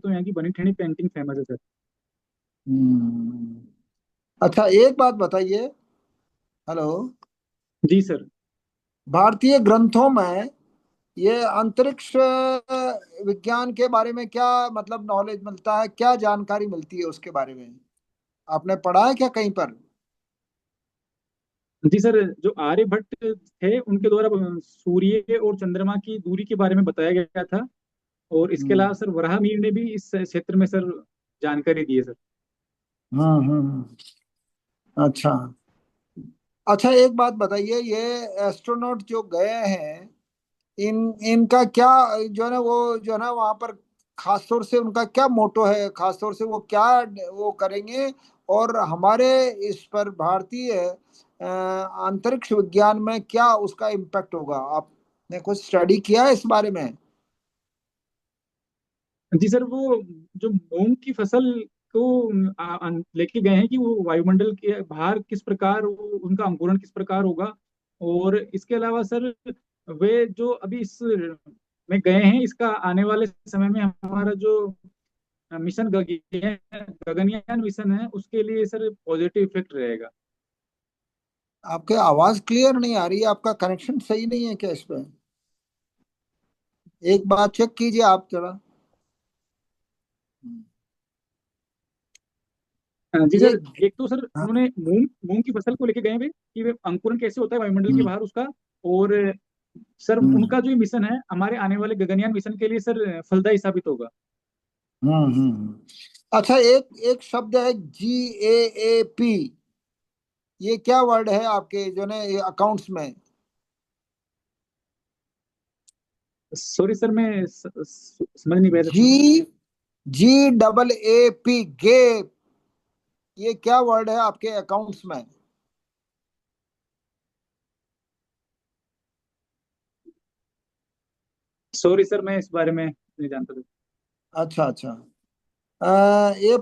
तो यहाँ की बनी ठनी पेंटिंग फेमस है सर। हम्म। अच्छा, एक बात बताइए। हेलो। जी सर। भारतीय ग्रंथों में ये अंतरिक्ष विज्ञान के बारे में क्या मतलब नॉलेज मिलता है, क्या जानकारी मिलती है उसके बारे में? आपने पढ़ा है क्या कहीं पर? जी सर, जो आर्यभट्ट थे उनके द्वारा सूर्य और चंद्रमा की दूरी के बारे में बताया गया था। और इसके हम्म अलावा सर वराहमिहिर ने भी इस क्षेत्र में सर जानकारी दी है सर। अच्छा। अच्छा, एक बात बताइए, ये एस्ट्रोनॉट जो गए हैं, इन इनका क्या, जो है ना, वो जो है ना वहां पर खास तौर से उनका क्या मोटो है, खास तौर से वो क्या वो करेंगे, और हमारे इस पर भारतीय अंतरिक्ष विज्ञान में क्या उसका इम्पैक्ट होगा? आपने कुछ स्टडी किया है इस बारे में? जी सर, वो जो मूंग की फसल को लेके गए हैं कि वो वायुमंडल के बाहर किस प्रकार उनका अंकुरण किस प्रकार होगा। और इसके अलावा सर वे जो अभी इस में गए हैं, इसका आने वाले समय में हमारा जो मिशन गगनयान मिशन है उसके लिए सर पॉजिटिव इफेक्ट रहेगा। आपके आवाज क्लियर नहीं आ रही है, आपका कनेक्शन सही नहीं है क्या इस पे? एक बार चेक कीजिए आप जरा। जी ये सर, एक तो सर उन्होंने मूंग मूंग की फसल को लेके गए वे कि वे अंकुरण कैसे होता है वायुमंडल के हम्म बाहर उसका। और सर हम्म उनका जो मिशन है हमारे आने वाले गगनयान मिशन के लिए सर फलदायी साबित होगा। अच्छा, एक एक शब्द है, GAAP। ये क्या वर्ड है आपके जो ने अकाउंट्स में? सॉरी सर, मैं समझ नहीं पाया जी, था। GAAP, gap. ये क्या वर्ड है आपके अकाउंट्स में? सॉरी सर, मैं इस बारे में नहीं जानता था। अच्छा अच्छा। ये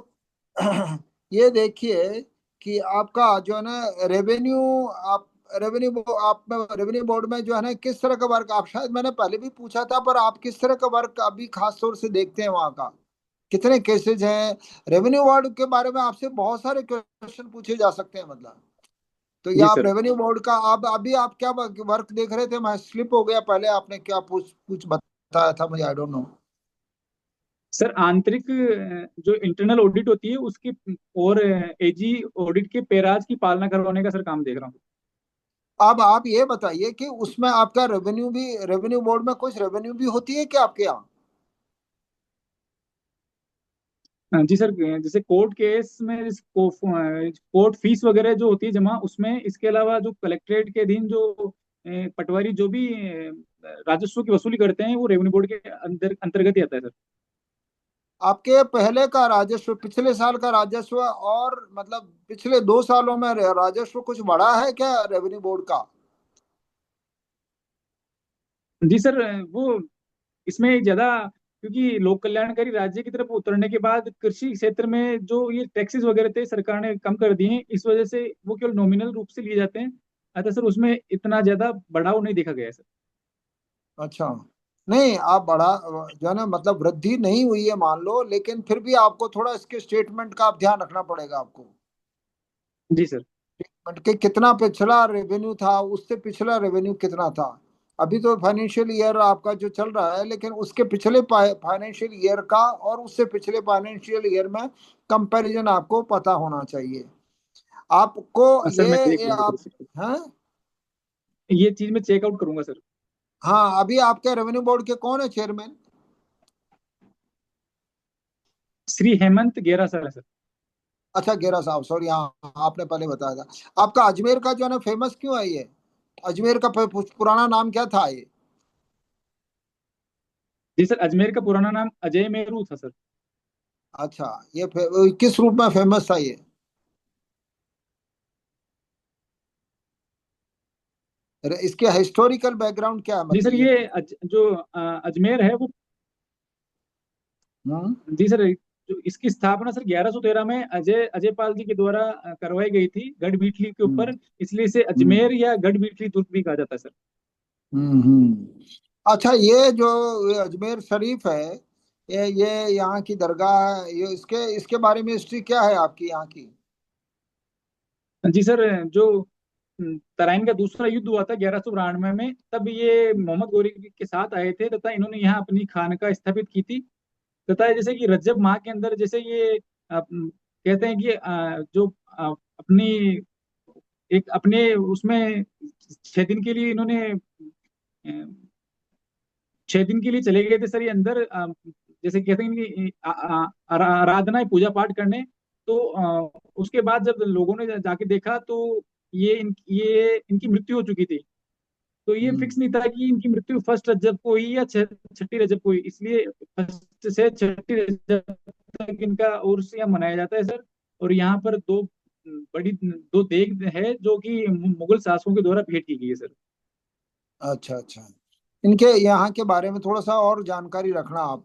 ये देखिए कि आपका जो है ना रेवेन्यू, आप आप में रेवेन्यू बोर्ड में जो है ना किस तरह का वर्क, आप शायद मैंने पहले भी पूछा था, पर आप किस तरह का वर्क अभी खास तौर से देखते हैं वहाँ का? कितने केसेस हैं? रेवेन्यू बोर्ड के बारे में आपसे बहुत सारे क्वेश्चन पूछे जा सकते हैं मतलब। तो ये जी आप सर। रेवेन्यू बोर्ड का, आप अभी आप क्या वर्क देख रहे थे? मैं स्लिप हो गया, पहले आपने क्या पूछ कुछ बताया था मुझे, आई डोंट नो। सर आंतरिक जो इंटरनल ऑडिट होती है उसकी और एजी ऑडिट के पेराज की पालना करवाने का सर काम देख रहा हूँ। अब आप ये बताइए कि उसमें आपका रेवेन्यू भी, रेवेन्यू बोर्ड में कुछ रेवेन्यू भी होती है क्या आपके यहाँ? जी सर, जैसे कोर्ट केस में कोर्ट फीस वगैरह जो होती है जमा उसमें, इसके अलावा जो कलेक्ट्रेट के अधीन जो पटवारी जो भी राजस्व की वसूली करते हैं वो रेवेन्यू बोर्ड के अंदर अंतर्गत ही आता है सर। आपके पहले का राजस्व, पिछले साल का राजस्व, और मतलब पिछले 2 सालों में राजस्व कुछ बढ़ा है क्या रेवेन्यू बोर्ड का? जी सर, वो इसमें ज्यादा क्योंकि लोक कल्याणकारी राज्य की तरफ उतरने के बाद कृषि क्षेत्र में जो ये टैक्सेस वगैरह थे सरकार ने कम कर दिए हैं, इस वजह से वो केवल नॉमिनल रूप से लिए जाते हैं। अतः सर उसमें इतना ज्यादा बढ़ाव नहीं देखा गया है सर। अच्छा। नहीं, आप बढ़ा, जो है ना मतलब वृद्धि नहीं हुई है मान लो, लेकिन फिर भी आपको थोड़ा इसके स्टेटमेंट का आप ध्यान रखना पड़ेगा आपको। जी सर। बट के कितना पिछला रेवेन्यू था, उससे पिछला रेवेन्यू कितना था? अभी तो फाइनेंशियल ईयर आपका जो चल रहा है, लेकिन उसके पिछले फाइनेंशियल ईयर का और उससे पिछले फाइनेंशियल ईयर में कंपैरिजन आपको पता होना चाहिए आपको। सर मैं देख ये लूंगा आप, सर, हैं? ये चीज मैं चेकआउट करूंगा सर। हाँ, अभी आपके रेवेन्यू बोर्ड के कौन है चेयरमैन? श्री हेमंत गेरा सर है सर। अच्छा, गेरा साहब, सॉरी, हाँ आपने पहले बताया था। आपका अजमेर का जो है ना फेमस क्यों है ये? अजमेर का पुराना नाम क्या था ये? जी सर, अजमेर का पुराना नाम अजय मेरू था सर। अच्छा, ये किस रूप में फेमस था ये? इसके हिस्टोरिकल बैकग्राउंड क्या है जी सर, मतलब ये? ये जो अजमेर है वो, हम्म जी सर, जो इसकी स्थापना सर 1113 में अजय अजयपाल जी के द्वारा करवाई गई थी गढ़ बीटली के हम्म ऊपर। इसलिए इसे हम्म अजमेर या गढ़ बीटली दुर्ग भी कहा जाता है सर। हम्म। अच्छा, ये जो ये अजमेर शरीफ है, ये यहाँ की दरगाह है, ये इसके इसके बारे में हिस्ट्री क्या है आपकी यहाँ की? जी सर, जो तराइन का दूसरा युद्ध हुआ था 1192 में, तब ये मोहम्मद गोरी के साथ आए थे तथा इन्होंने यहाँ अपनी खानका स्थापित की थी। तथा जैसे कि रजब माह के अंदर जैसे ये कहते हैं कि जो अपनी एक अपने उसमें 6 दिन के लिए इन्होंने 6 दिन के लिए चले गए थे सर ये अंदर, जैसे कहते हैं कि आराधना पूजा पाठ करने। तो उसके बाद जब लोगों ने जाके देखा तो ये इनकी मृत्यु हो चुकी थी। तो ये हम्म। फिक्स नहीं था कि इनकी मृत्यु फर्स्ट रजब को हुई या छठी रजब को हुई, इसलिए फर्स्ट से छठी रजब तक इनका उर्स यहाँ मनाया जाता है सर। और यहाँ पर दो देग है जो कि मुगल शासकों के द्वारा भेंट की गई है सर। अच्छा अच्छा। इनके यहाँ के बारे में थोड़ा सा और जानकारी रखना आप,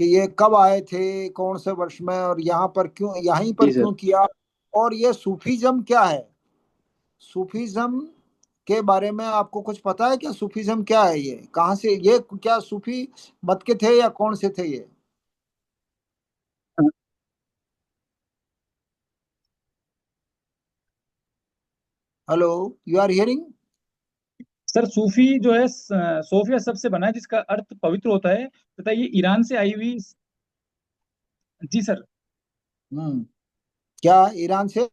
कि ये कब आए थे, कौन से वर्ष में, और यहाँ पर क्यों, यहीं पर जी सर। क्यों किया, और ये सूफीज्म क्या है? सूफीज्म के बारे में आपको कुछ पता है क्या? सूफीज्म क्या है, ये कहाँ से, ये क्या सूफी मत के थे या कौन से थे ये? Hello, you are hearing? Sir Sufi जो है सोफिया शब्द से बना है जिसका अर्थ पवित्र होता है, तथा ये ईरान से आई हुई। जी सर। हम्म। क्या ईरान से?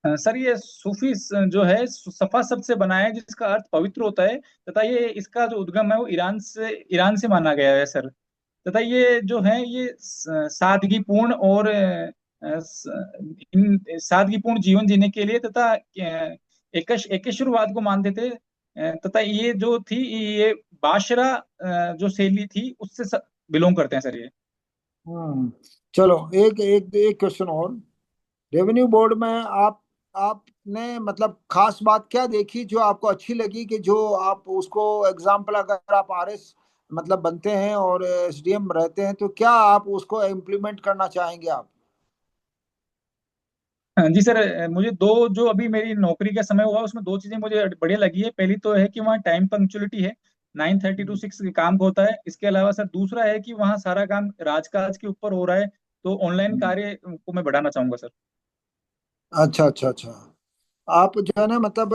सर ये सूफी जो है सफा शब्द से बना है जिसका अर्थ पवित्र होता है, तथा ये इसका जो उद्गम है वो ईरान से माना गया है सर। तथा ये जो है ये सादगीपूर्ण और इन सादगीपूर्ण जीवन जीने के लिए तथा एकेश्वरवाद को मानते थे। तथा ये जो थी ये बाशरा जो शैली थी उससे बिलोंग करते हैं सर ये। हम्म। चलो, एक एक एक क्वेश्चन और। रेवेन्यू बोर्ड में आपने मतलब खास बात क्या देखी जो आपको अच्छी लगी, कि जो आप उसको एग्जाम्पल, अगर आप आरएस मतलब बनते हैं और एसडीएम रहते हैं, तो क्या आप उसको इम्प्लीमेंट करना चाहेंगे आप? हाँ जी सर, मुझे दो जो अभी मेरी नौकरी का समय हुआ उसमें दो चीजें मुझे बढ़िया लगी है। पहली तो है कि वहाँ टाइम पंक्चुअलिटी है, 9:30 to 6 काम होता है। इसके अलावा सर दूसरा है कि वहाँ सारा काम राजकाज के ऊपर हो रहा है, तो ऑनलाइन हम्म। कार्य को मैं बढ़ाना चाहूंगा सर। अच्छा अच्छा अच्छा। आप जो है ना मतलब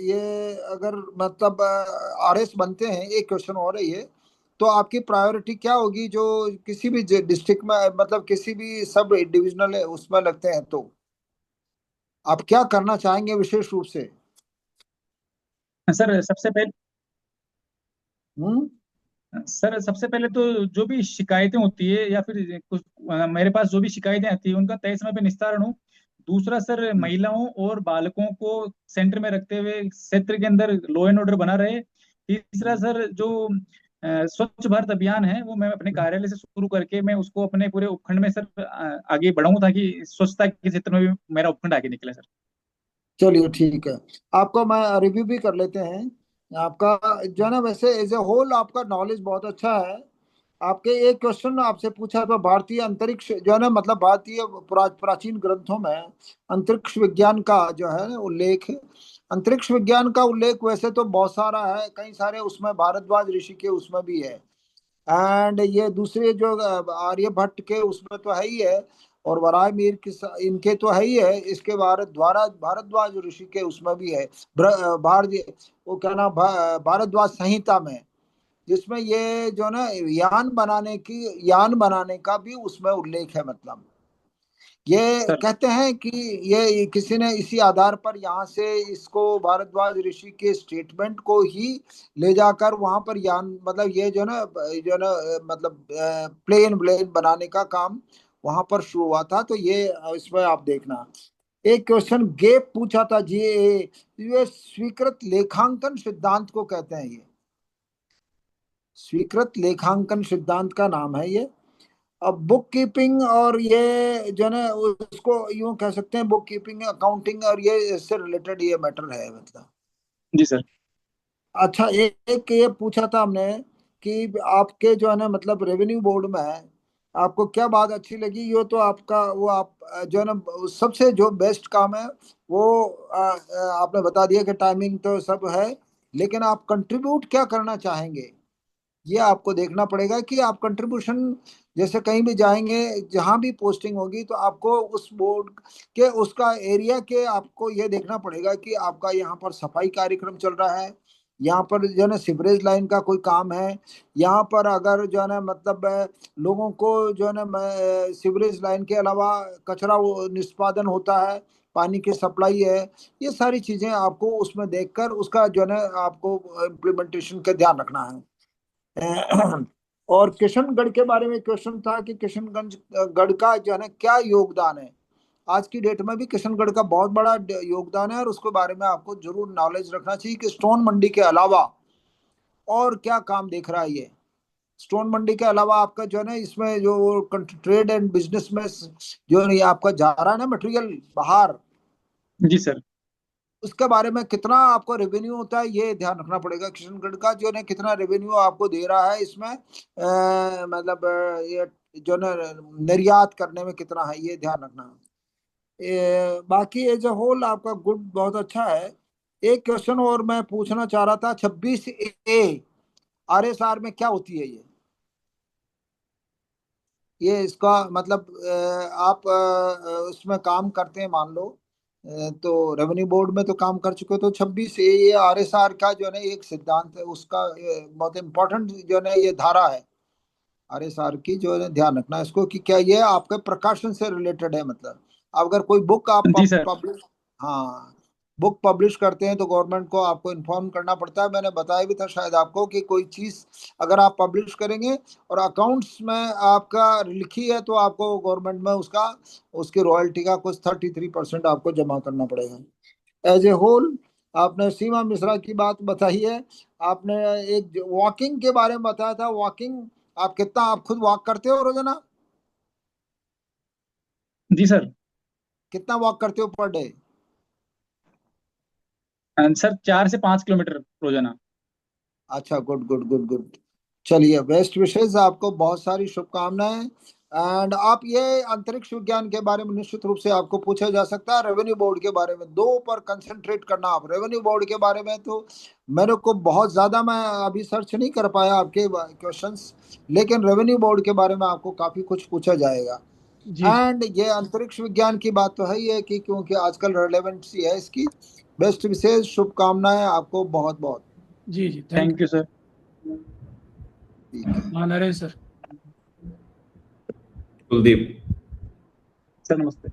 ये अगर मतलब आरएस बनते हैं, एक क्वेश्चन और है ये, तो आपकी प्रायोरिटी क्या होगी जो किसी भी डिस्ट्रिक्ट में, मतलब किसी भी सब डिविजनल उसमें लगते हैं, तो आप क्या करना चाहेंगे विशेष रूप से? सर सबसे पहले हम्म। सर सबसे पहले तो जो भी शिकायतें होती है या फिर कुछ मेरे पास जो भी शिकायतें आती है उनका तय समय पे निस्तारण हो। दूसरा सर महिलाओं और बालकों को सेंटर में रखते हुए क्षेत्र के अंदर लॉ एंड ऑर्डर बना रहे। तीसरा सर जो स्वच्छ भारत अभियान है वो मैं अपने कार्यालय से शुरू करके मैं उसको अपने पूरे उपखंड में सर आगे बढ़ाऊं ताकि स्वच्छता के क्षेत्र में भी मेरा उपखंड आगे निकले सर। चलिए ठीक है, आपको मैं रिव्यू भी कर लेते हैं। आपका जो है ना, वैसे एज ए होल आपका नॉलेज बहुत अच्छा है। आपके एक क्वेश्चन आपसे पूछा था, भारतीय अंतरिक्ष जो है ना मतलब भारतीय प्राचीन ग्रंथों में अंतरिक्ष विज्ञान का जो है ना उल्लेख है। अंतरिक्ष विज्ञान का उल्लेख वैसे तो बहुत सारा है, कई सारे उसमें भारद्वाज ऋषि के उसमें भी है, एंड ये दूसरे जो आर्यभट्ट के उसमें तो है ही है, और वराय मीर के इनके तो है ही है, इसके भारद्वाज ऋषि के उसमें भी है। भारतीय वो क्या नाम, भारद्वाज संहिता में, जिसमें ये जो ना यान बनाने का भी उसमें उल्लेख है। मतलब ये सर कहते हैं कि ये किसी ने इसी आधार पर यहाँ से इसको भारद्वाज ऋषि के स्टेटमेंट को ही ले जाकर वहां पर यान मतलब ये जो ना मतलब प्लेन व्लेन बनाने का काम वहां पर शुरू हुआ था। तो ये इसमें आप देखना। एक क्वेश्चन गेप पूछा था जी, ये स्वीकृत लेखांकन सिद्धांत को कहते हैं, ये स्वीकृत लेखांकन सिद्धांत का नाम है ये। अब बुक कीपिंग और ये जो है ना उसको यूं कह सकते हैं, बुक कीपिंग अकाउंटिंग और ये इससे रिलेटेड ये मैटर है मतलब। जी सर। अच्छा, एक ये पूछा था हमने कि आपके जो है ना मतलब रेवेन्यू बोर्ड में है, आपको क्या बात अच्छी लगी, ये तो आपका वो आप जो है ना सबसे जो बेस्ट काम है वो आपने बता दिया कि टाइमिंग तो सब है, लेकिन आप कंट्रीब्यूट क्या करना चाहेंगे? ये आपको देखना पड़ेगा कि आप कंट्रीब्यूशन, जैसे कहीं भी जाएंगे, जहां भी पोस्टिंग होगी, तो आपको उस बोर्ड के, उसका एरिया के, आपको ये देखना पड़ेगा कि आपका यहाँ पर सफाई कार्यक्रम चल रहा है, यहाँ पर जो है ना सीवरेज लाइन का कोई काम है, यहाँ पर अगर जो है ना मतलब लोगों को जो है ना सीवरेज लाइन के अलावा कचरा निष्पादन होता है, पानी की सप्लाई है, ये सारी चीजें आपको उसमें देखकर उसका जो है ना आपको इम्प्लीमेंटेशन का ध्यान रखना है। और किशनगढ़ के बारे में क्वेश्चन था कि किशनगंज गढ़ का जो है ना क्या योगदान है। आज की डेट में भी किशनगढ़ का बहुत बड़ा योगदान है, और उसके बारे में आपको जरूर नॉलेज रखना चाहिए कि स्टोन मंडी के अलावा और क्या काम देख रहा है ये। स्टोन मंडी के अलावा आपका जो है ना इसमें जो ट्रेड एंड बिजनेस में जो है ये आपका जा रहा है ना मटेरियल बाहर, जी सर। उसके बारे में कितना आपको रेवेन्यू होता है ये ध्यान रखना पड़ेगा। किशनगढ़ का जो है कितना रेवेन्यू आपको दे रहा है इसमें, मतलब ये जो है निर्यात करने में कितना है, ये ध्यान रखना है। बाकी एज ए होल आपका गुड, बहुत अच्छा है। एक क्वेश्चन और मैं पूछना चाह रहा था, 26A RSR में क्या होती है ये इसका मतलब आप उसमें काम करते हैं मान लो, तो रेवेन्यू बोर्ड में तो काम कर चुके हो, तो 26A ये RSR का जो है ना एक सिद्धांत है, उसका बहुत इंपॉर्टेंट जो है ना ये धारा है RSR की, जो है ध्यान रखना है इसको कि क्या ये आपके प्रकाशन से रिलेटेड है। मतलब अगर कोई बुक आप जी सर। पब्लिश, हाँ, बुक पब्लिश करते हैं तो गवर्नमेंट को आपको इन्फॉर्म करना पड़ता है। मैंने बताया भी था शायद आपको कि कोई चीज अगर आप पब्लिश करेंगे और अकाउंट्स में आपका लिखी है, तो आपको गवर्नमेंट में उसका, उसकी रॉयल्टी का कुछ 33% आपको जमा करना पड़ेगा। एज ए होल आपने सीमा मिश्रा की बात बताई है, आपने एक वॉकिंग के बारे में बताया था। वॉकिंग आप कितना, आप खुद वॉक करते हो रोजाना, जी सर। कितना वॉक करते हो पर डे? सर 4 से 5 किलोमीटर रोजाना। अच्छा, गुड गुड गुड गुड। चलिए, बेस्ट विशेष, आपको बहुत सारी शुभकामनाएं। एंड आप ये अंतरिक्ष विज्ञान के बारे में निश्चित रूप से आपको पूछा जा सकता है। रेवेन्यू बोर्ड के बारे में दो पर कंसंट्रेट करना आप। रेवेन्यू बोर्ड के बारे में तो मेरे को बहुत ज्यादा, मैं अभी सर्च नहीं कर पाया आपके क्वेश्चंस, लेकिन रेवेन्यू बोर्ड के बारे में आपको काफी कुछ पूछा जाएगा। जी जी। एंड ये अंतरिक्ष विज्ञान की बात तो है ही है कि क्योंकि आजकल रेलेवेंसी है इसकी। बेस्ट विशेष शुभकामनाएं आपको बहुत बहुत। जी जी, थैंक थैंक यू सर। ठीक है। यू। हाँ, नरेश सर। कुलदीप। सर नमस्ते।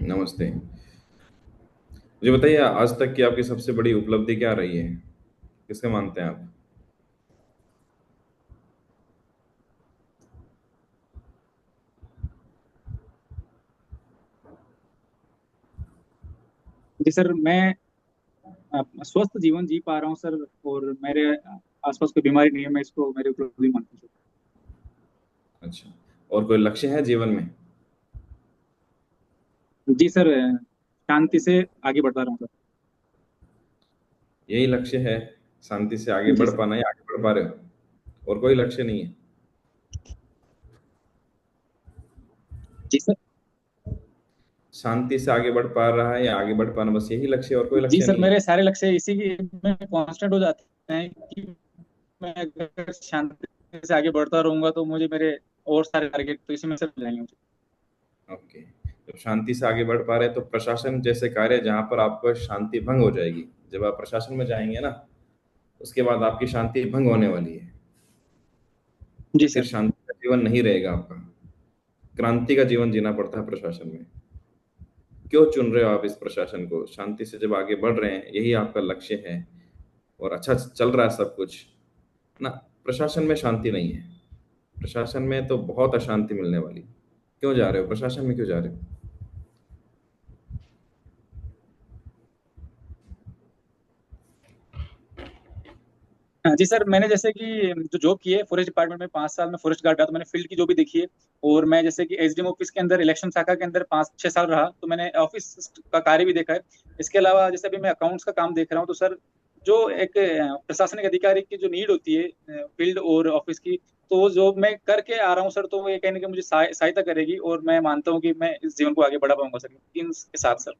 नमस्ते। मुझे बताइए, आज तक की आपकी सबसे बड़ी उपलब्धि क्या रही है? किसके मानते हैं आप? जी सर, मैं स्वस्थ जीवन जी पा रहा हूँ सर, और मेरे आसपास कोई बीमारी नहीं है, मैं इसको मेरी उपलब्धि मानता हूँ अच्छा, और कोई लक्ष्य है जीवन में? सर। जी सर, शांति से आगे बढ़ता रहूँ सर। यही लक्ष्य है? शांति से आगे जी बढ़ सर। पाना, या आगे बढ़ पा रहे हो? और कोई लक्ष्य नहीं है? जी सर। शांति से आगे बढ़ पा रहा है या आगे बढ़ पाना, बस यही लक्ष्य है और कोई जी लक्ष्य सर, नहीं है? मेरे सारे लक्ष्य इसी की में कांस्टेंट हो जाते हैं कि मैं अगर शांति से आगे बढ़ता रहूंगा तो मुझे मेरे और सारे टारगेट तो इसी में से मिल जाएंगे मुझे। ओके। जब शांति से आगे बढ़ पा रहे हैं तो प्रशासन जैसे कार्य जहाँ पर आपको शांति भंग हो जाएगी, जब आप प्रशासन में जाएंगे ना, उसके बाद आपकी शांति भंग होने वाली है। जी फिर सर। शांति का जीवन नहीं रहेगा आपका, क्रांति का जीवन जीना पड़ता है प्रशासन में। क्यों चुन रहे हो आप इस प्रशासन को? शांति से जब आगे बढ़ रहे हैं, यही आपका लक्ष्य है, और अच्छा चल रहा है सब कुछ ना। प्रशासन में शांति नहीं है, प्रशासन में तो बहुत अशांति मिलने वाली। क्यों जा रहे हो प्रशासन में, क्यों जा रहे हो? हाँ जी सर, मैंने जैसे कि जो जॉब की है फॉरेस्ट डिपार्टमेंट में, 5 साल में फॉरेस्ट गार्ड रहा, तो मैंने फील्ड की जॉब भी देखी है। और मैं जैसे कि एसडीएम ऑफिस के अंदर इलेक्शन शाखा के अंदर 5-6 साल रहा, तो मैंने ऑफिस का कार्य भी देखा है। इसके अलावा जैसे अभी मैं अकाउंट्स का काम देख रहा हूँ, तो सर जो एक प्रशासनिक अधिकारी की जो नीड होती है फील्ड और ऑफिस की, तो वो जॉब मैं करके आ रहा हूँ सर, तो वो ये कहने की मुझे सहायता करेगी, और मैं मानता हूँ कि मैं इस जीवन को आगे बढ़ा पाऊंगा सर इनके साथ सर।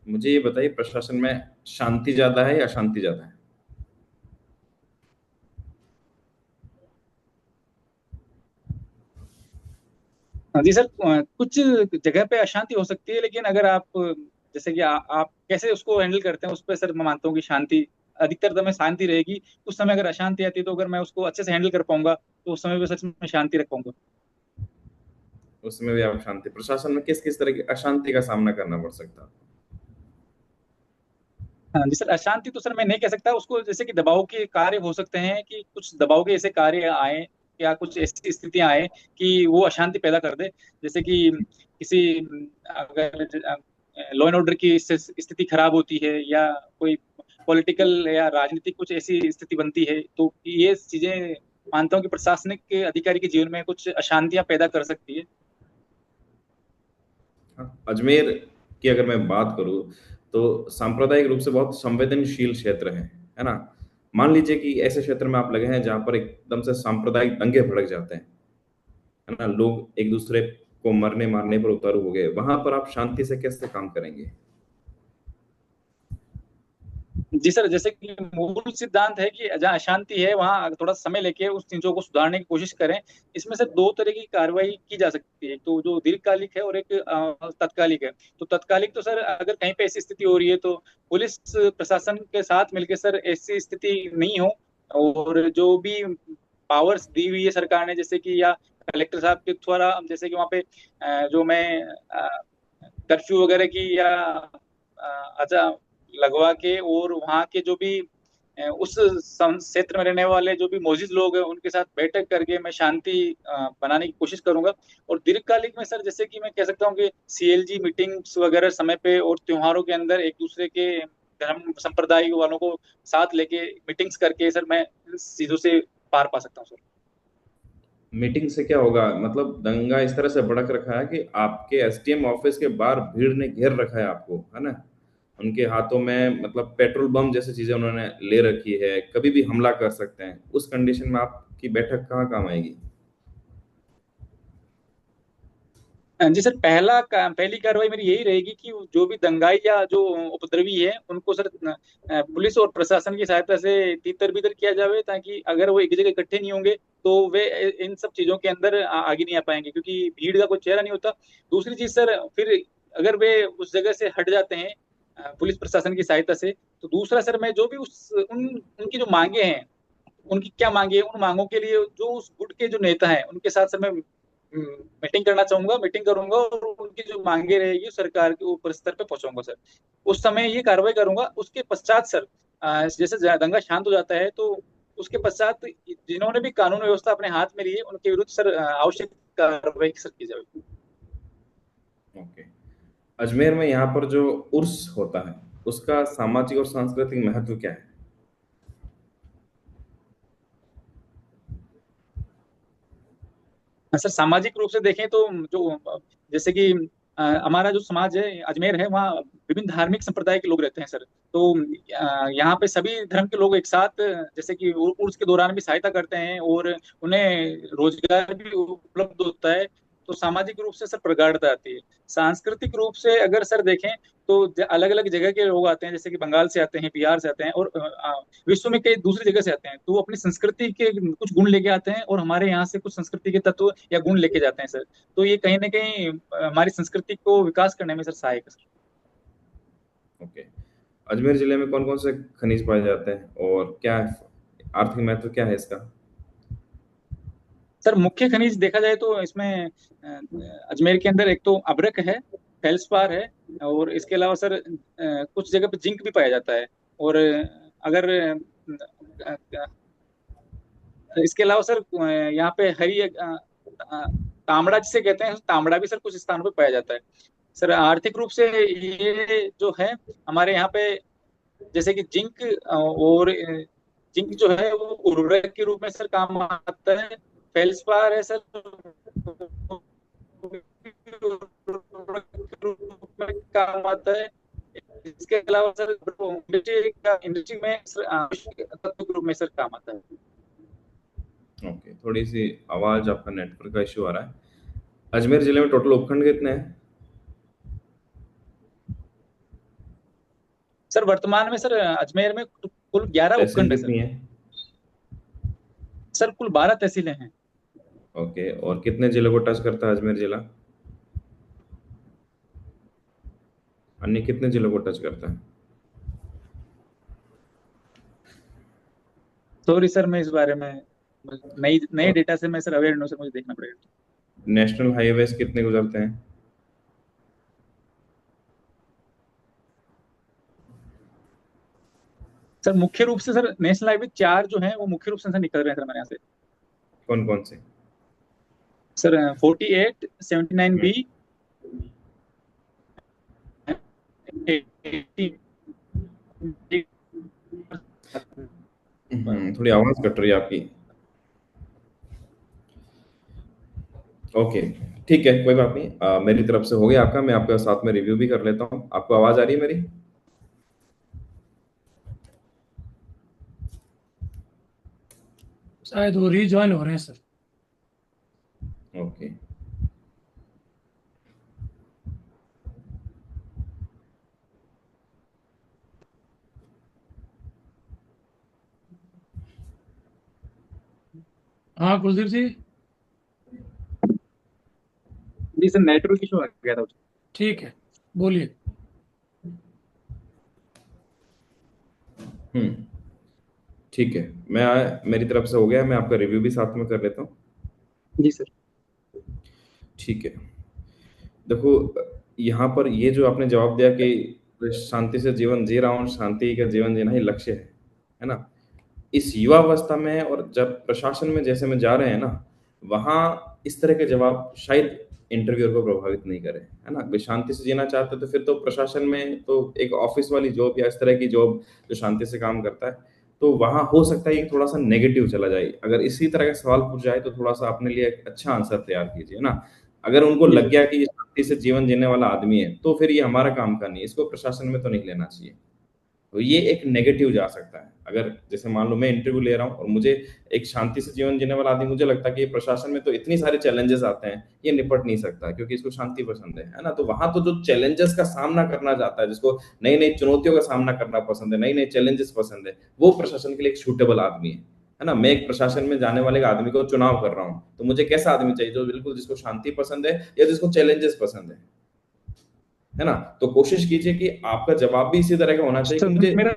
मुझे ये बताइए, प्रशासन में शांति ज्यादा है या अशांति ज्यादा है? हाँ जी सर, कुछ जगह पे अशांति हो सकती है, लेकिन अगर आप जैसे कि आप कैसे उसको हैंडल करते हैं उस पर सर मैं मानता हूँ कि शांति, अधिकतर समय शांति रहेगी। उस समय अगर अशांति आती है तो अगर मैं उसको अच्छे से हैंडल कर पाऊंगा तो उस समय पे सच में शांति रख पाऊंगा। उसमें भी आप शांति, प्रशासन में किस किस तरह की अशांति का सामना करना पड़ सकता है? हाँ जी सर, अशांति तो सर मैं नहीं कह सकता उसको, जैसे कि दबाव के कार्य हो सकते हैं कि कुछ दबाव के ऐसे कार्य आए या कुछ ऐसी स्थितियां आए कि वो अशांति पैदा कर दे। जैसे कि किसी अगर लॉ एंड ऑर्डर की स्थिति खराब होती है, या कोई पॉलिटिकल या राजनीतिक कुछ ऐसी स्थिति बनती है, तो ये चीजें मानता हूँ कि प्रशासनिक अधिकारी के जीवन में कुछ अशांतियां पैदा कर सकती है। हाँ, अजमेर की अगर मैं बात करूँ तो सांप्रदायिक रूप से बहुत संवेदनशील क्षेत्र है ना? मान लीजिए कि ऐसे क्षेत्र में आप लगे हैं जहाँ पर एकदम से सांप्रदायिक दंगे भड़क जाते हैं, है ना? लोग एक दूसरे को मरने मारने पर उतारू हो गए, वहां पर आप शांति से कैसे काम करेंगे? जी सर, जैसे कि मूल सिद्धांत है कि जहाँ अशांति है वहाँ थोड़ा समय लेके उस चीजों को सुधारने की कोशिश करें। इसमें से दो तरह की कार्रवाई की जा सकती है, तो जो दीर्घकालिक है और एक तत्कालिक है। तो तत्कालिक तो सर अगर कहीं पे ऐसी स्थिति हो रही है तो पुलिस प्रशासन के साथ मिलकर सर ऐसी स्थिति नहीं हो, और जो भी पावर्स दी हुई है सरकार ने, जैसे कि या कलेक्टर साहब के द्वारा, जैसे कि वहाँ पे जो मैं कर्फ्यू वगैरह की या अच्छा लगवा के, और वहाँ के जो भी उस क्षेत्र में रहने वाले जो भी मौजूद लोग हैं उनके साथ बैठक करके मैं शांति बनाने की कोशिश करूंगा। और दीर्घकालिक में सर जैसे कि मैं कह सकता हूँ कि सीएलजी मीटिंग्स वगैरह समय पे और त्योहारों के अंदर एक दूसरे के धर्म संप्रदाय वालों को साथ लेके मीटिंग्स करके सर मैं इन चीजों से पार पा सकता हूँ सर। मीटिंग से क्या होगा? मतलब दंगा इस तरह से भड़क रखा है कि आपके एसडीएम ऑफिस के बाहर भीड़ ने घेर रखा है आपको, है ना? उनके हाथों में मतलब पेट्रोल बम जैसी चीजें उन्होंने ले रखी है, कभी भी हमला कर सकते हैं। उस कंडीशन में आपकी बैठक कहाँ काम आएगी? जी सर, पहली कार्रवाई मेरी यही रहेगी कि जो भी दंगाई या जो उपद्रवी है उनको सर पुलिस और प्रशासन की सहायता से तितर बितर किया जावे, ताकि अगर वो एक जगह इकट्ठे नहीं होंगे तो वे इन सब चीजों के अंदर आगे नहीं आ पाएंगे, क्योंकि भीड़ का कोई चेहरा नहीं होता। दूसरी चीज सर, फिर अगर वे उस जगह से हट जाते हैं पुलिस प्रशासन की सहायता से, तो दूसरा सर मैं जो भी उनकी जो मांगे हैं, उनकी क्या मांगे हैं, उन मांगों के लिए जो उस गुट के जो नेता हैं उनके साथ सर मैं मीटिंग करना चाहूंगा, मीटिंग करूंगा और उनकी जो मांगे रहेगी सरकार के ऊपर स्तर पे पहुंचाऊंगा सर। उस समय ये कार्रवाई करूंगा। उसके पश्चात सर जैसे दंगा शांत हो जाता है तो उसके पश्चात जिन्होंने भी कानून व्यवस्था अपने हाथ में ली है उनके विरुद्ध सर आवश्यक कार्रवाई सर की जाएगी। ओके। अजमेर में यहाँ पर जो उर्स होता है, उसका सामाजिक और सांस्कृतिक महत्व क्या है? सर सामाजिक रूप से देखें तो जो जैसे कि हमारा जो समाज है अजमेर है, वहाँ विभिन्न धार्मिक संप्रदाय के लोग रहते हैं सर। तो यहाँ पे सभी धर्म के लोग एक साथ जैसे कि उर्स के दौरान भी सहायता करते हैं और उन्हें रोजगार भी उपलब्ध होता है। तो सामाजिक रूप से सर प्रगाढ़ता आती है। सांस्कृतिक रूप से अगर सर देखें तो अलग अलग जगह के लोग आते हैं, जैसे कि बंगाल से आते हैं, बिहार से आते हैं, और विश्व में कई दूसरी जगह से आते हैं, तो वो अपनी संस्कृति के कुछ गुण लेके आते हैं और हमारे यहाँ से कुछ संस्कृति के तत्व या गुण लेके जाते हैं सर। तो ये कहीं ना कहीं हमारी संस्कृति को विकास करने में सर सहायक है सर। ओके। अजमेर जिले में कौन कौन से खनिज पाए जाते हैं और क्या आर्थिक महत्व क्या है इसका? सर मुख्य खनिज देखा जाए तो इसमें अजमेर के अंदर एक तो अभ्रक है, फेल्सपार है, और इसके अलावा सर कुछ जगह पे जिंक भी पाया जाता है। और अगर इसके अलावा सर यहाँ पे तांबड़ा जिसे कहते हैं, तांबड़ा भी सर कुछ स्थानों पे पाया जाता है। सर आर्थिक रूप से ये जो है हमारे यहाँ पे, जैसे कि जिंक और जिंक जो है वो उर्वरक के रूप में सर काम आता है। फेल्सपार है सर उर्वरक के रूप में काम आता है। इसके अलावा सर इंडस्ट्री में सर आवश्यक तत्व के रूप में सर काम आता है। ओके, थोड़ी सी आवाज, आपका नेटवर्क का इशू आ रहा है। अजमेर जिले में टोटल उपखंड कितने हैं? सर वर्तमान में सर अजमेर में कुल 11 तहसील उपखंड है सर। कितनी है? सर कुल 12 तहसीलें हैं। ओके, और कितने जिलों को टच करता है अजमेर जिला? अन्य कितने जिलों को टच करता है? सॉरी सर, मैं इस बारे में नई नए और डेटा से मैं सर अवेयर नहीं हूं सर, मुझे देखना पड़ेगा। नेशनल हाईवेज कितने गुजरते हैं? सर मुख्य रूप से सर नेशनल हाईवे 4 जो है वो मुख्य रूप से सर निकल रहे हैं सर हमारे यहाँ से। कौन कौन से? सर 48, 79B, थोड़ी आवाज कट रही है आपकी। ओके, ठीक है, कोई बात नहीं। मेरी तरफ से हो गया आपका, मैं आपके साथ में रिव्यू भी कर लेता हूँ। आपको आवाज आ रही है मेरी? शायद वो रीजॉइन हो रहे हैं सर। ओके। हाँ कुलदीप जी। जी सर, नेटवर्क इशू आ गया था। ठीक है, बोलिए। हम्म, ठीक है। मेरी तरफ से हो गया, मैं आपका रिव्यू भी साथ में कर लेता हूँ। जी सर। ठीक है, देखो, यहाँ पर ये जो आपने जवाब दिया कि शांति से जीवन जी रहा हूँ, शांति का जीवन जीना ही लक्ष्य है ना? इस युवा अवस्था में और जब प्रशासन में जैसे में जा रहे हैं ना, वहाँ इस तरह के जवाब शायद इंटरव्यूअर को प्रभावित नहीं करे, है ना? भाई शांति से जीना चाहते तो फिर तो प्रशासन में तो एक ऑफिस वाली जॉब या इस तरह की जॉब जो शांति से काम करता है, तो वहाँ हो सकता है कि थोड़ा सा नेगेटिव चला जाए। अगर इसी तरह का सवाल पूछ जाए तो थोड़ा सा अपने लिए एक अच्छा आंसर तैयार कीजिए ना। अगर उनको जी लग सर। गया कि ये शांति से जीवन जीने वाला आदमी है, तो फिर ये हमारा काम का नहीं है, इसको प्रशासन में तो नहीं लेना चाहिए। तो ये एक नेगेटिव जा सकता है। अगर जैसे मान लो मैं इंटरव्यू ले रहा हूँ और मुझे एक शांति से जीवन जीने वाला आदमी, मुझे लगता है कि ये प्रशासन में तो इतनी सारे चैलेंजेस आते हैं, ये निपट नहीं सकता क्योंकि इसको शांति पसंद है ना? तो वहां तो जो चैलेंजेस का सामना करना चाहता है, जिसको नई नई चुनौतियों का सामना करना पसंद है, नई नई चैलेंजेस पसंद है, वो प्रशासन के लिए एक सूटेबल आदमी है ना? मैं एक प्रशासन में जाने वाले आदमी को चुनाव कर रहा हूँ, तो मुझे कैसा आदमी चाहिए? जो बिल्कुल जिसको शांति पसंद है या जिसको चैलेंजेस पसंद है ना? तो कोशिश कीजिए कि आपका जवाब भी इसी तरह का होना चाहिए कि सर मुझे। मेरा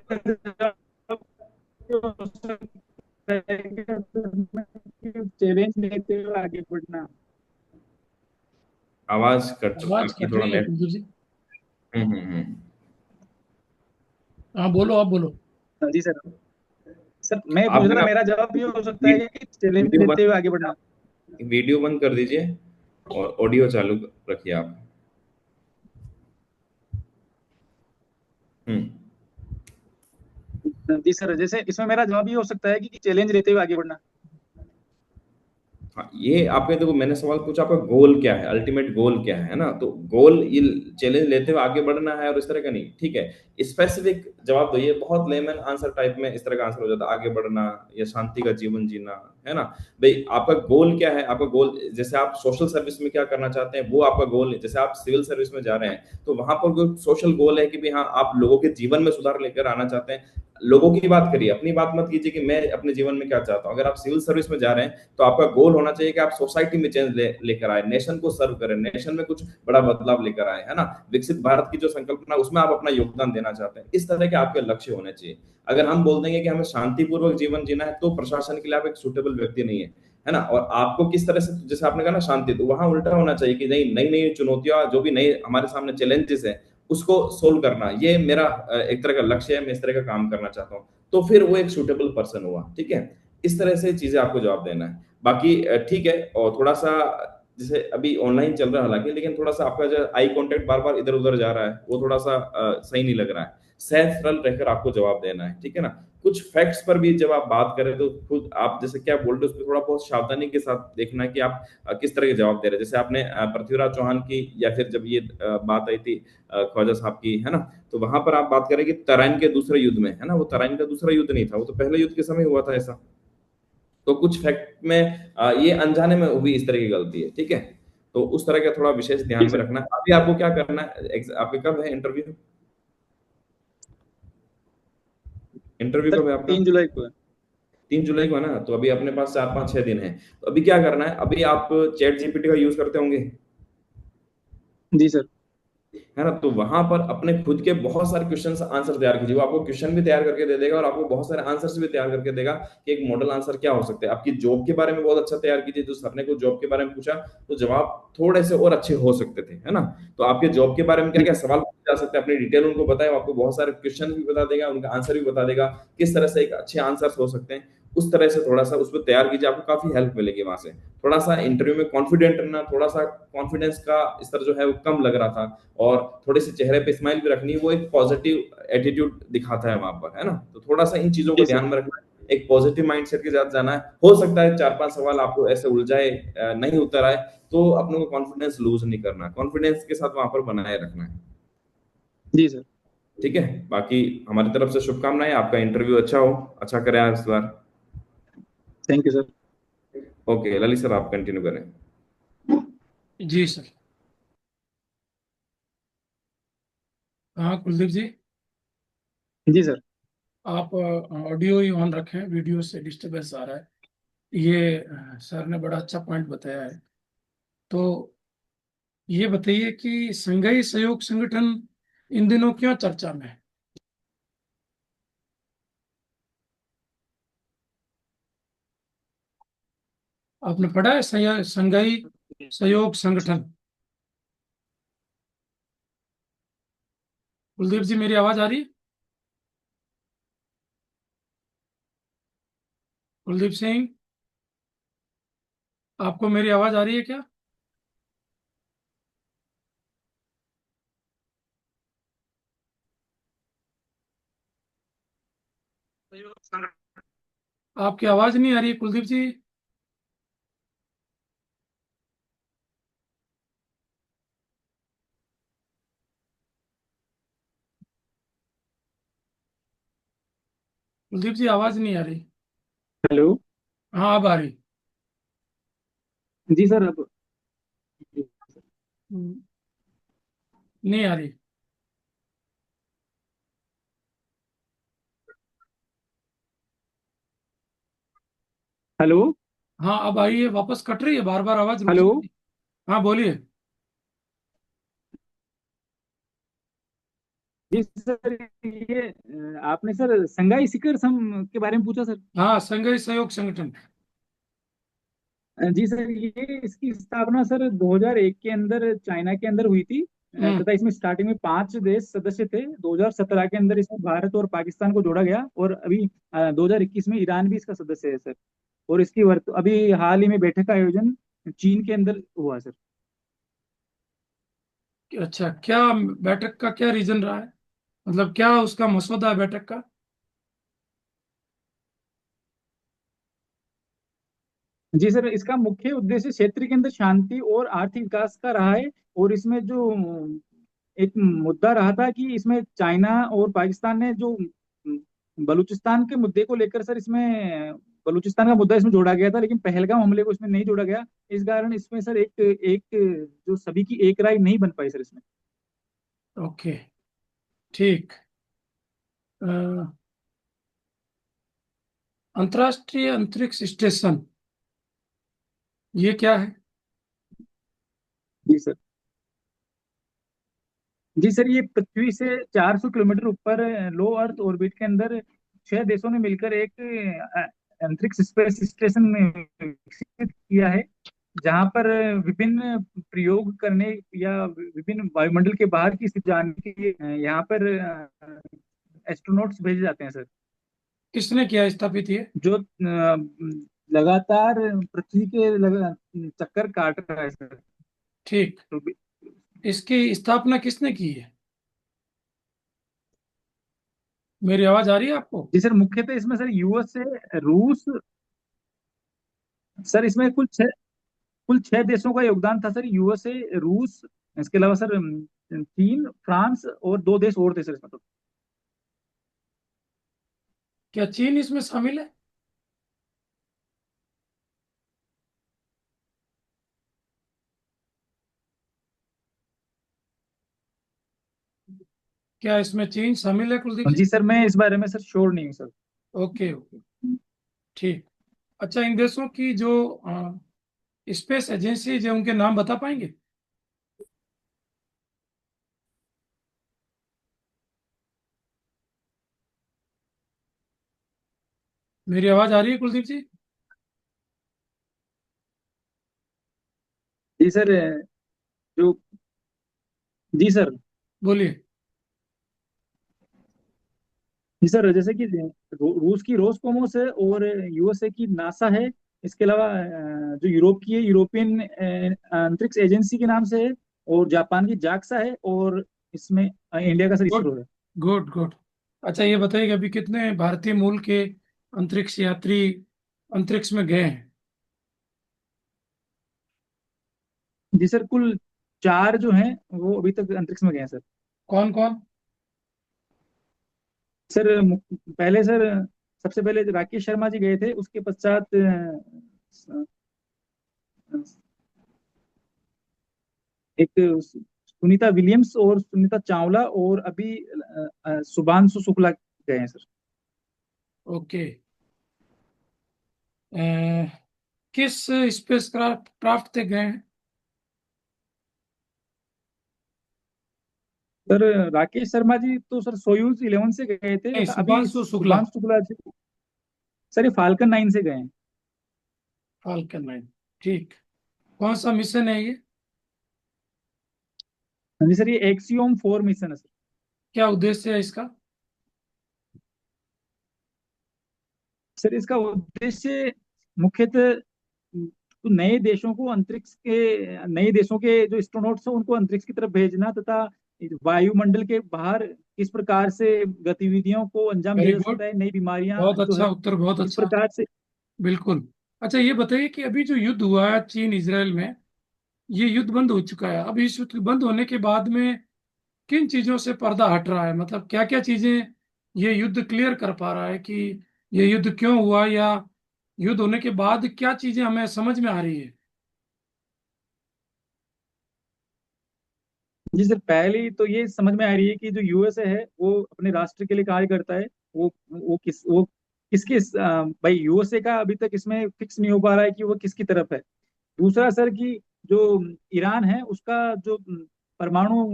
चैलेंज लेते हुए आगे बढ़ना। आवाज कट आवाज आपकी कट थोड़ा रही है नेट। कुलदीप जी। हम्म। हाँ बोलो, आप बोलो। जी सर। सर मैं पूछ आप रहा था, ना मेरा जवाब ये हो सकता है वी- कि चैलेंज वीडियो लेते बंद हुए आगे बढ़ना। वीडियो बंद कर दीजिए और ऑडियो चालू रखिए आप। हम्म। जी सर, जैसे इसमें मेरा जवाब ये हो सकता है कि चैलेंज लेते हुए आगे बढ़ना। हाँ, ये आपने देखो, मैंने सवाल पूछा आपका गोल क्या है, अल्टीमेट गोल क्या है ना? तो गोल ये चैलेंज लेते हुए आगे बढ़ना है और इस तरह का नहीं, ठीक है? स्पेसिफिक जवाब दो, ये बहुत लेमन आंसर टाइप में इस तरह का आंसर हो जाता है, आगे बढ़ना या शांति का जीवन जीना, है ना? भाई आपका गोल क्या है? आपका गोल, जैसे आप सोशल सर्विस में क्या करना चाहते हैं वो आपका गोल है। जैसे आप सिविल सर्विस में जा रहे हैं तो वहां पर कोई सोशल गोल है कि भाई हाँ, आप लोगों के जीवन में सुधार लेकर आना चाहते हैं। लोगों की बात करिए, अपनी बात मत कीजिए कि मैं अपने जीवन में क्या चाहता हूँ। अगर आप सिविल सर्विस में जा रहे हैं तो आपका गोल होना चाहिए कि आप सोसाइटी में चेंज लेकर आए, नेशन को सर्व करें, नेशन में कुछ बड़ा बदलाव लेकर आए, है ना? विकसित भारत की जो संकल्पना, उसमें आप अपना योगदान देना चाहते हैं। इस तरह के आपके लक्ष्य होने चाहिए। अगर हम बोल देंगे कि हमें शांतिपूर्वक जीवन जीना है, तो प्रशासन के लिए आप एक सुटेबल व्यक्ति नहीं है ना? और आपको किस तरह से, जैसे आपने कहा ना शांति, तो वहां उल्टा होना चाहिए कि नहीं, नई नई चुनौतियां जो भी नई हमारे सामने चैलेंजेस है, उसको सोल्व करना, ये मेरा एक तरह का लक्ष्य है, मैं इस तरह का काम करना चाहता हूँ। तो फिर वो एक सुटेबल पर्सन हुआ, ठीक है? इस तरह से चीजें आपको जवाब देना है। बाकी ठीक है। और थोड़ा सा, जैसे अभी ऑनलाइन चल रहा है हालांकि, लेकिन थोड़ा सा आपका जो आई कांटेक्ट बार बार इधर उधर जा रहा है, वो थोड़ा सा सही नहीं लग रहा है। सहज सरल रहकर आपको जवाब देना है, ठीक है ना? कुछ फैक्ट्स पर भी जब आप बात करें तो खुद आप जैसे क्या बोल रहे हो, उस पर थोड़ा बहुत सावधानी के साथ देखना है कि आप किस तरह के जवाब दे रहे हैं। जैसे आपने पृथ्वीराज चौहान की, या फिर जब ये बात आई थी ख्वाजा साहब की, है ना? तो वहां पर आप बात करें कि तराइन के दूसरे युद्ध में, है ना, वो तराइन का दूसरा युद्ध नहीं था, वो तो पहले युद्ध के समय हुआ था ऐसा। तो कुछ फैक्ट में ये अनजाने में हुई इस तरह की गलती है, ठीक है? तो उस तरह का थोड़ा विशेष ध्यान जी में सर। रखना। अभी आपको क्या करना है, आपके कब है इंटरव्यू? इंटरव्यू सर कब है आपका? 3 जुलाई को है। 3 जुलाई को है ना, तो अभी अपने पास 4 5 6 दिन है। तो अभी क्या करना है, अभी आप चैट जीपीटी का यूज करते होंगे, जी सर। है ना? तो वहां पर अपने खुद के बहुत सारे क्वेश्चन आंसर तैयार कीजिए। वो आपको क्वेश्चन भी तैयार करके दे देगा और आपको बहुत सारे आंसर्स भी तैयार करके देगा कि एक मॉडल आंसर क्या हो सकते हैं। आपकी जॉब के बारे में बहुत अच्छा तैयार कीजिए। जो सर ने को जॉब के बारे में पूछा, तो जवाब थोड़े से और अच्छे हो सकते थे, है ना? तो आपके जॉब के बारे में क्या जी क्या सवाल पूछे जा सकते हैं, अपनी डिटेल उनको बताए, वो आपको बहुत सारे क्वेश्चन भी बता देगा, उनका आंसर भी बता देगा, किस तरह से एक अच्छे आंसर हो सकते हैं। उस तरह से थोड़ा सा उसमें तैयार कीजिए, आपको काफी हेल्प मिलेगी वहां से। थोड़ा सा इंटरव्यू में कॉन्फिडेंट रहना, थोड़ा सा कॉन्फिडेंस का स्तर जो है वो कम लग रहा था, और थोड़े से चेहरे पे स्माइल भी रखनी, वो एक पॉजिटिव एटीट्यूड दिखाता है वहां पर, है ना? तो थोड़ा सा इन चीजों को जी सर। ध्यान में रखना है, एक पॉजिटिव माइंडसेट के साथ जाना है। हो सकता है 4 5 सवाल आपको ऐसे उलझाए, नहीं उतर आए, तो अपने को कॉन्फिडेंस लूज नहीं करना, कॉन्फिडेंस के साथ वहां पर बनाए रखना है। जी सर। ठीक है, बाकी हमारी तरफ से शुभकामनाएं, आपका इंटरव्यू अच्छा हो, अच्छा करें आप इस बार। Thank you sir. Okay Lalit sir, आप कंटिन्यू करें। जी सर। हाँ कुलदीप जी, जी सर। आप ऑडियो ही ऑन रखें, वीडियो से डिस्टरबेंस आ रहा है। ये सर ने बड़ा अच्छा पॉइंट बताया है। तो ये बताइए कि संघाई सहयोग संगठन इन दिनों क्यों चर्चा में है? आपने पढ़ा है संघाई सहयोग संगठन? कुलदीप जी, मेरी आवाज आ रही है? कुलदीप सिंह, आपको मेरी आवाज आ रही है क्या? आपकी आवाज नहीं आ रही है कुलदीप जी। कुलदीप जी, आवाज नहीं आ रही। हेलो। हाँ अब आ रही। जी सर। अब हम्म, नहीं आ रही। हेलो। हाँ अब आई है, वापस कट रही है, बार बार आवाज रुक हेलो। जाती है। हाँ बोलिए। जी सर, ये आपने सर संघाई सिखर सम के बारे में पूछा सर। हाँ, संघाई सहयोग संगठन। जी सर, ये इसकी स्थापना सर 2001 के अंदर चाइना के अंदर हुई थी। हम्म। तथा इसमें स्टार्टिंग में 5 देश सदस्य थे। 2017 के अंदर इसमें भारत और पाकिस्तान को जोड़ा गया, और अभी 2021 में ईरान भी इसका सदस्य है सर। और इसकी अभी हाल ही में बैठक का आयोजन चीन के अंदर हुआ सर। अच्छा, क्या बैठक का क्या रीजन रहा है? मतलब क्या उसका मसौदा है बैठक का? जी सर, इसका मुख्य उद्देश्य क्षेत्र के अंदर शांति और आर्थिक विकास का रहा है। और इसमें जो एक मुद्दा रहा था कि इसमें चाइना और पाकिस्तान ने जो बलूचिस्तान के मुद्दे को लेकर सर, इसमें बलूचिस्तान का मुद्दा इसमें जोड़ा गया था, लेकिन पहलगाम हमले को इसमें नहीं जोड़ा गया। इस कारण इसमें सर एक एक जो सभी की एक राय नहीं बन पाई सर इसमें। ओके, ठीक। अ, अंतर्राष्ट्रीय अंतरिक्ष स्टेशन, ये क्या है? जी सर। जी सर, ये पृथ्वी से 400 किलोमीटर ऊपर लो अर्थ ऑर्बिट के अंदर 6 देशों ने मिलकर एक अंतरिक्ष स्पेस स्टेशन में विकसित किया है, जहां पर विभिन्न प्रयोग करने या विभिन्न वायुमंडल के बाहर की स्थिति जानने के लिए यहाँ पर एस्ट्रोनॉट्स भेजे जाते हैं सर। किसने किया, स्थापित ये? जो लगातार पृथ्वी के चक्कर काट रहा है सर। ठीक। तो इसकी स्थापना किसने की है? मेरी आवाज आ रही है आपको? जी सर, मुख्यतः इसमें सर यूएस से, रूस, सर इसमें कुल 6 देशों का योगदान था सर। यूएसए, रूस, इसके अलावा सर चीन, फ्रांस और 2 देश और थे सर इसमें तो। क्या चीन इसमें शामिल है? क्या इसमें चीन शामिल है कुलदीप जी? जी सर, मैं इस बारे में सर श्योर नहीं हूँ सर। Okay okay. ठीक। अच्छा, इन देशों की जो स्पेस एजेंसी जो उनके नाम बता पाएंगे? मेरी आवाज आ रही है कुलदीप जी? जी सर। जो जी सर। बोलिए। जी सर, जैसे कि रूस की रोसकोमोस है, और यूएसए की नासा है। इसके अलावा जो यूरोप की है, यूरोपियन अंतरिक्ष एजेंसी के नाम से है। और जापान की जाक्सा है। और इसमें इंडिया का सर गुड, इसरो है। Good, good. अच्छा, ये बताइए कि अभी कितने भारतीय मूल के अंतरिक्ष यात्री अंतरिक्ष में गए हैं? जी सर, कुल 4 जो हैं वो अभी तक अंतरिक्ष में गए हैं सर। कौन कौन? सर पहले सर, सबसे पहले राकेश शर्मा जी गए थे। उसके पश्चात एक सुनीता विलियम्स और सुनीता चावला, और अभी शुभांशु शुक्ला गए हैं सर। ओके। अ, किस स्पेस क्राफ्ट क्राफ्ट से गए हैं? सर राकेश शर्मा जी तो सर सोयूज 11 से गए थे। नहीं, अभी शुभांशु शुक्ला। शुभांशु शुक्ला जी सर ये फाल्कन 9 से गए हैं। फाल्कन 9। ठीक। कौन सा मिशन है ये? हाँ जी सर, ये एक्सियोम 4 मिशन है सर। क्या उद्देश्य है इसका? सर इसका उद्देश्य मुख्यतः तो नए देशों को अंतरिक्ष के नए देशों के जो एस्ट्रोनॉट्स हैं उनको अंतरिक्ष की तरफ भेजना, तथा वायुमंडल के बाहर किस प्रकार से गतिविधियों को अंजाम वेरी दिया जा गुड। सकता है, नई बीमारियां बहुत जो अच्छा है उत्तर, बहुत किस अच्छा। प्रकार से। बिल्कुल। अच्छा, ये बताइए कि अभी जो युद्ध हुआ है चीन इजराइल में, ये युद्ध बंद हो चुका है। अब इस युद्ध बंद होने के बाद में किन चीजों से पर्दा हट रहा है? मतलब क्या क्या चीजें ये युद्ध क्लियर कर पा रहा है कि ये युद्ध क्यों हुआ, या युद्ध होने के बाद क्या चीजें हमें समझ में आ रही है? जी सर, पहली तो ये समझ में आ रही है कि जो यूएसए है वो अपने राष्ट्र के लिए कार्य करता है। वो किसके भाई यूएसए का अभी तक इसमें फिक्स नहीं हो पा रहा है कि वो किसकी तरफ है। दूसरा सर कि जो ईरान है उसका जो परमाणु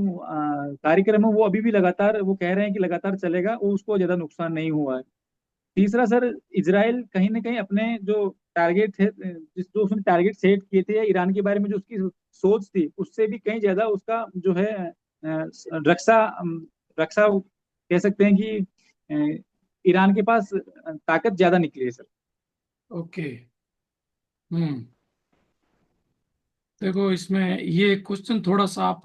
कार्यक्रम है वो अभी भी लगातार, वो कह रहे हैं कि लगातार चलेगा, वो उसको ज्यादा नुकसान नहीं हुआ है। तीसरा सर, इजराइल कहीं ना कहीं अपने जो टारगेट थे, जो उसने टारगेट सेट किए थे ईरान के बारे में, जो उसकी सोच थी उससे भी कहीं ज्यादा उसका जो है रक्षा रक्षा कह सकते हैं कि ईरान के पास ताकत ज्यादा निकली है सर। ओके। हम्म। देखो, इसमें ये क्वेश्चन थोड़ा सा आप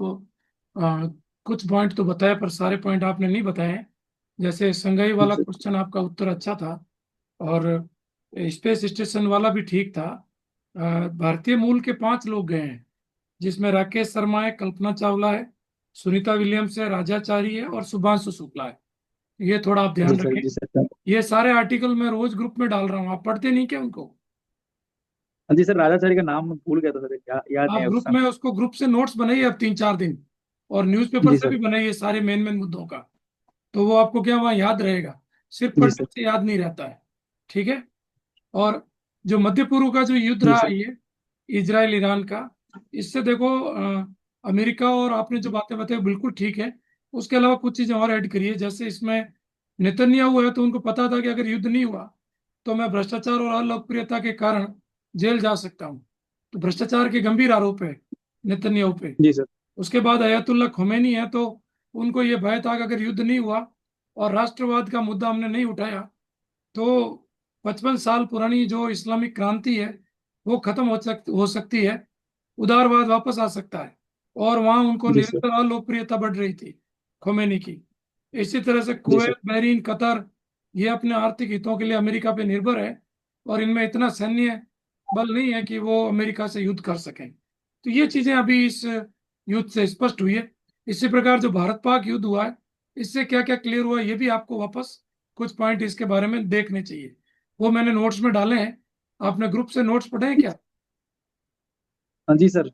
कुछ पॉइंट तो बताया, पर सारे पॉइंट आपने नहीं बताए। जैसे संघाई जी वाला सर। क्वेश्चन आपका उत्तर अच्छा था, और स्पेस स्टेशन वाला भी ठीक था। भारतीय मूल के 5 लोग गए हैं, जिसमें राकेश शर्मा है, कल्पना चावला है, सुनीता विलियम्स है, राजाचारी है, और शुभांशु शुक्ला है। ये थोड़ा आप जी ध्यान सर। रखें। जी सर। ये सारे आर्टिकल मैं रोज ग्रुप में डाल रहा हूँ, आप पढ़ते नहीं क्या उनको? हाँ जी सर, राजाचारी का नाम मैं भूल गया था सर, याद नहीं आप है उस ग्रुप समय। में उसको ग्रुप से नोट्स बनाइए अब 3-4 दिन, और न्यूज़पेपर जी से सर। भी बनाइए सारे मेन मेन मुद्दों का। तो वो आपको क्या वहाँ याद रहेगा, सिर्फ जी पढ़ने सर। से याद नहीं रहता है। ठीक है। और जो मध्य पूर्व का जो युद्ध जी रहा सर। है ये, इजराइल ईरान का, इससे देखो अमेरिका, और आपने जो बातें बताई बिल्कुल ठीक है। उसके अलावा कुछ चीजें और ऐड करिए। जैसे इसमें नेतन्याहू है, तो उनको पता था कि अगर युद्ध नहीं हुआ तो मैं भ्रष्टाचार और अलोकप्रियता के कारण जेल जा सकता हूँ। तो भ्रष्टाचार के गंभीर आरोप है नेतन्याहू पे। जी सर। उसके बाद अयतुल्ला खोमेनी है, तो उनको ये भय था कि अगर युद्ध नहीं हुआ और राष्ट्रवाद का मुद्दा हमने नहीं उठाया, तो 55 साल पुरानी जो इस्लामिक क्रांति है वो खत्म हो सकती है, उदारवाद वापस आ सकता है। और वहां उनको जी सर। निरंतर अलोकप्रियता बढ़ रही थी खोमेनी की। इसी तरह से जी सर। कुवैत, बहरीन, कतर, ये अपने आर्थिक हितों के लिए अमेरिका पे निर्भर है, और इनमें इतना सैन्य बल नहीं है कि वो अमेरिका से युद्ध कर सकें। तो ये चीजें अभी इस युद्ध से स्पष्ट हुई है। इसी प्रकार जो भारत पाक युद्ध हुआ है, इससे क्या क्या क्लियर हुआ, ये भी आपको वापस कुछ पॉइंट इसके बारे में देखने चाहिए। वो मैंने नोट्स में डाले हैं। आपने ग्रुप से नोट्स पढ़े हैं क्या? हाँ जी सर।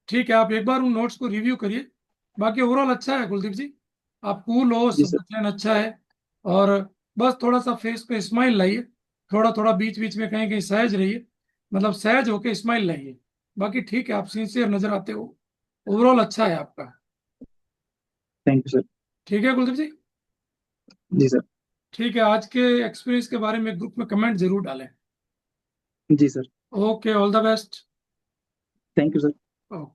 ठीक है, आप एक बार उन नोट्स को रिव्यू करिए। बाकी ओवरऑल अच्छा है कुलदीप जी। आप कूल हो, जी शब्द सर। चयन अच्छा है, और बस थोड़ा सा फेस पे स्माइल लाइए, थोड़ा थोड़ा बीच बीच में कहीं कहीं सहज रहिए, मतलब सहज होके स्माइल लाइए। बाकी ठीक है, आप सिंसियर नजर आते हो, ओवरऑल अच्छा है आपका। Thank you sir. ठीक है कुलदीप जी। जी सर। ठीक है, आज के एक्सपीरियंस के बारे में ग्रुप में कमेंट जरूर डालें। जी sir. Okay, all the best. Thank you sir. Okay.